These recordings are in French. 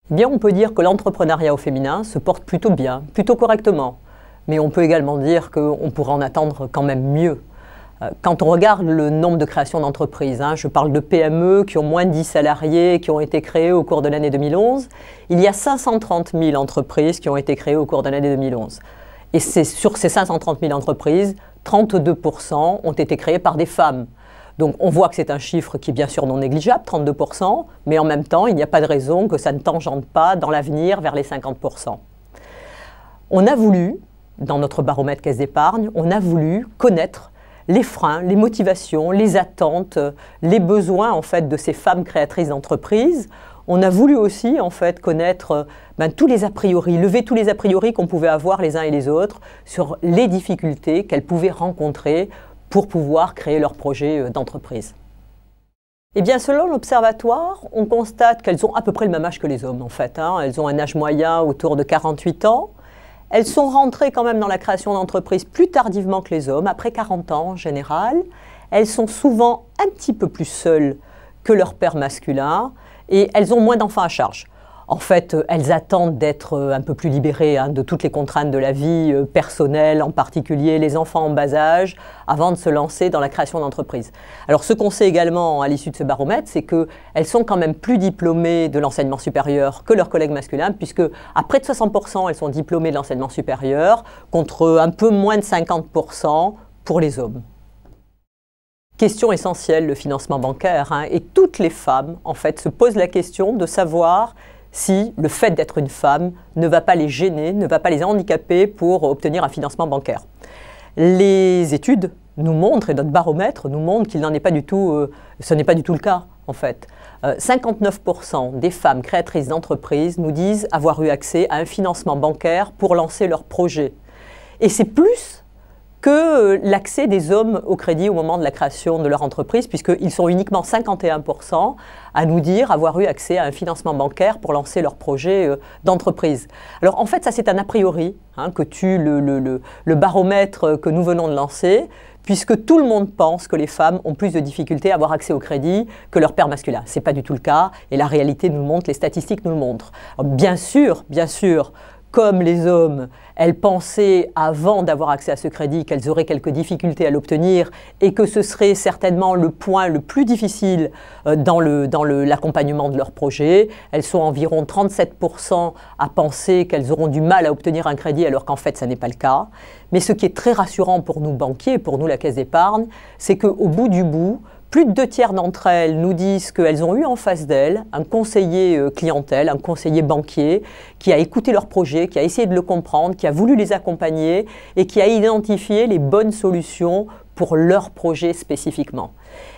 Eh bien, on peut dire que l'entrepreneuriat au féminin se porte plutôt bien, plutôt correctement. Mais on peut également dire qu'on pourrait en attendre quand même mieux. Quand on regarde le nombre de créations d'entreprises, je parle de PME qui ont moins de 10 salariés, qui ont été créées au cours de l'année 2011, il y a 530 000 entreprises qui ont été créées au cours de l'année 2011. Et sur ces 530 000 entreprises, 32% ont été créées par des femmes. Donc on voit que c'est un chiffre qui est bien sûr non négligeable, 32%, mais en même temps, il n'y a pas de raison que ça ne tangente pas dans l'avenir vers les 50%. On a voulu, dans notre baromètre Caisse d'épargne, on a voulu connaître les freins, les motivations, les attentes, les besoins en fait de ces femmes créatrices d'entreprises. On a voulu aussi en fait connaître tous les a priori, lever tous les a priori qu'on pouvait avoir les uns et les autres sur les difficultés qu'elles pouvaient rencontrer pour pouvoir créer leur projet d'entreprise. Eh bien, selon l'Observatoire, on constate qu'elles ont à peu près le même âge que les hommes en fait. Elles ont un âge moyen autour de 48 ans. Elles sont rentrées quand même dans la création d'entreprises plus tardivement que les hommes, après 40 ans en général. Elles sont souvent un petit peu plus seules que leur père masculin et elles ont moins d'enfants à charge. En fait, elles attendent d'être un peu plus libérées de toutes les contraintes de la vie personnelle, en particulier les enfants en bas âge, avant de se lancer dans la création d'entreprise. Alors ce qu'on sait également à l'issue de ce baromètre, c'est qu'elles sont quand même plus diplômées de l'enseignement supérieur que leurs collègues masculins, puisque à près de 60%, elles sont diplômées de l'enseignement supérieur, contre un peu moins de 50% pour les hommes. Question essentielle, le financement bancaire, et toutes les femmes en fait se posent la question de savoir si le fait d'être une femme ne va pas les gêner, ne va pas les handicaper pour obtenir un financement bancaire. Les études nous montrent, et notre baromètre nous montre qu'il n'en est pas du tout, ce n'est pas du tout le cas en fait. 59% des femmes créatrices d'entreprises nous disent avoir eu accès à un financement bancaire pour lancer leur projet. Et c'est plus que l'accès des hommes au crédit au moment de la création de leur entreprise, puisqu'ils sont uniquement 51% à nous dire avoir eu accès à un financement bancaire pour lancer leur projet d'entreprise. Alors en fait, ça c'est un a priori que tue le baromètre que nous venons de lancer, puisque tout le monde pense que les femmes ont plus de difficultés à avoir accès au crédit que leur père masculin. Ce n'est pas du tout le cas, et la réalité nous le montre, les statistiques nous le montrent. Alors, bien sûr, comme les hommes, elles pensaient avant d'avoir accès à ce crédit qu'elles auraient quelques difficultés à l'obtenir et que ce serait certainement le point le plus difficile dans l'accompagnement de leur projet. Elles sont environ 37% à penser qu'elles auront du mal à obtenir un crédit alors qu'en fait, ça n'est pas le cas. Mais ce qui est très rassurant pour nous banquiers, pour nous la Caisse d'épargne, c'est qu'au bout du bout, plus de 2/3 d'entre elles nous disent qu'elles ont eu en face d'elles un conseiller clientèle, un conseiller banquier qui a écouté leur projet, qui a essayé de le comprendre, qui a voulu les accompagner et qui a identifié les bonnes solutions pour leur projet spécifiquement.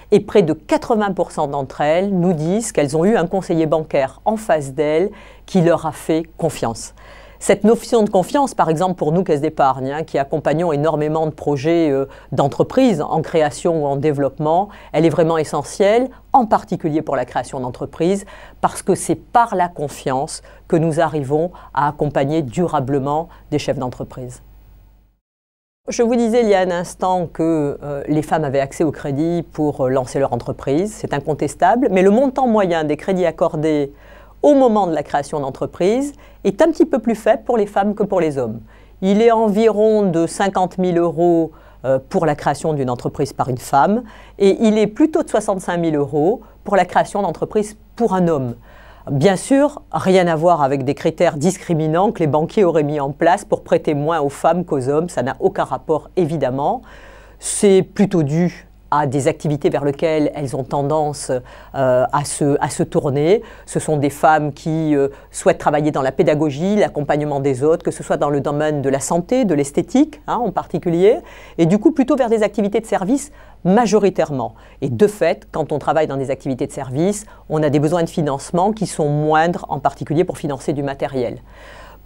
Et près de 80% d'entre elles nous disent qu'elles ont eu un conseiller bancaire en face d'elles qui leur a fait confiance. Cette notion de confiance, par exemple pour nous Caisse d'épargne, qui accompagnons énormément de projets d'entreprises en création ou en développement, elle est vraiment essentielle, en particulier pour la création d'entreprises, parce que c'est par la confiance que nous arrivons à accompagner durablement des chefs d'entreprise. Je vous disais il y a un instant que les femmes avaient accès au crédit pour lancer leur entreprise, c'est incontestable, mais le montant moyen des crédits accordés au moment de la création d'entreprise est un petit peu plus faible pour les femmes que pour les hommes. Il est environ de 50 000 € pour la création d'une entreprise par une femme et il est plutôt de 65 000 € pour la création d'entreprise pour un homme. Bien sûr, rien à voir avec des critères discriminants que les banquiers auraient mis en place pour prêter moins aux femmes qu'aux hommes, ça n'a aucun rapport évidemment. C'est plutôt dû à des activités vers lesquelles elles ont tendance à se tourner. Ce sont des femmes qui souhaitent travailler dans la pédagogie, l'accompagnement des autres, que ce soit dans le domaine de la santé, de l'esthétique en particulier, et du coup plutôt vers des activités de service majoritairement. Et de fait, quand on travaille dans des activités de service, on a des besoins de financement qui sont moindres, en particulier pour financer du matériel.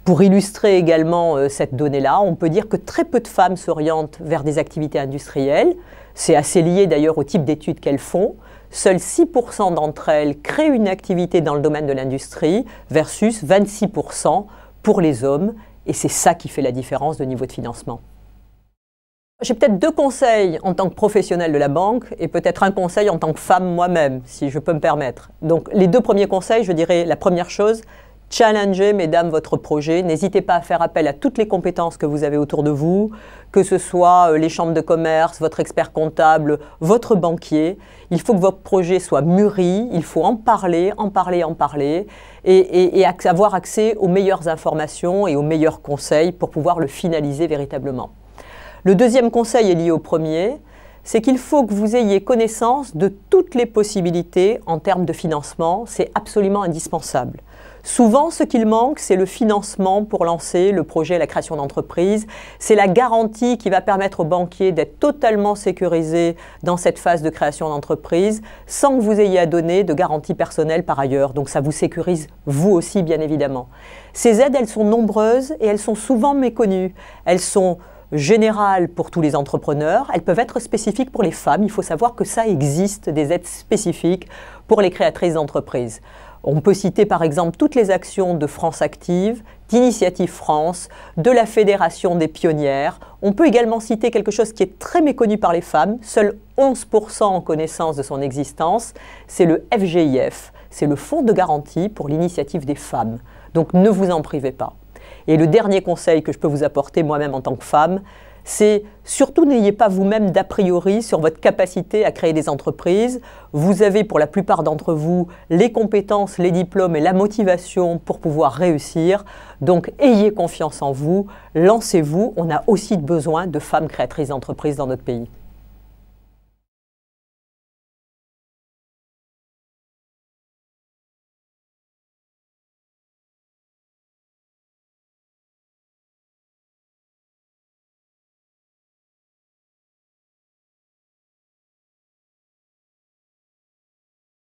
Pour illustrer également cette donnée-là, on peut dire que très peu de femmes s'orientent vers des activités industrielles. C'est assez lié d'ailleurs au type d'études qu'elles font. Seuls 6% d'entre elles créent une activité dans le domaine de l'industrie versus 26% pour les hommes. Et c'est ça qui fait la différence de niveau de financement. J'ai peut-être 2 conseils en tant que professionnelle de la banque et peut-être un conseil en tant que femme moi-même, si je peux me permettre. Donc les 2 premiers conseils, je dirais la première chose, Challengez, mesdames, votre projet. N'hésitez pas à faire appel à toutes les compétences que vous avez autour de vous, que ce soit les chambres de commerce, votre expert comptable, votre banquier. Il faut que votre projet soit mûri, il faut en parler et avoir accès aux meilleures informations et aux meilleurs conseils pour pouvoir le finaliser véritablement. Le deuxième conseil est lié au premier, c'est qu'il faut que vous ayez connaissance de toutes les possibilités en termes de financement. C'est absolument indispensable. Souvent, ce qu'il manque, c'est le financement pour lancer le projet, la création d'entreprise. C'est la garantie qui va permettre aux banquiers d'être totalement sécurisés dans cette phase de création d'entreprise sans que vous ayez à donner de garantie personnelle par ailleurs. Donc ça vous sécurise vous aussi, bien évidemment. Ces aides, elles sont nombreuses et elles sont souvent méconnues. Elles sont générales pour tous les entrepreneurs, elles peuvent être spécifiques pour les femmes. Il faut savoir que ça existe, des aides spécifiques pour les créatrices d'entreprises. On peut citer par exemple toutes les actions de France Active, d'Initiative France, de la Fédération des pionnières. On peut également citer quelque chose qui est très méconnu par les femmes, seuls 11% ont connaissance de son existence, c'est le FGIF, c'est le Fonds de garantie pour l'initiative des femmes. Donc ne vous en privez pas. Et le dernier conseil que je peux vous apporter moi-même en tant que femme, c'est surtout n'ayez pas vous-même d'a priori sur votre capacité à créer des entreprises. Vous avez pour la plupart d'entre vous les compétences, les diplômes et la motivation pour pouvoir réussir. Donc ayez confiance en vous, lancez-vous. On a aussi besoin de femmes créatrices d'entreprises dans notre pays.